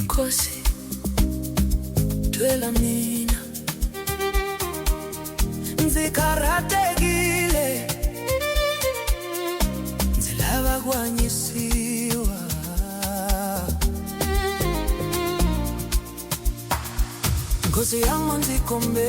Kosi twela mina nzikarategile nzilava kwanyisiwa Nkosi yangu nzikombe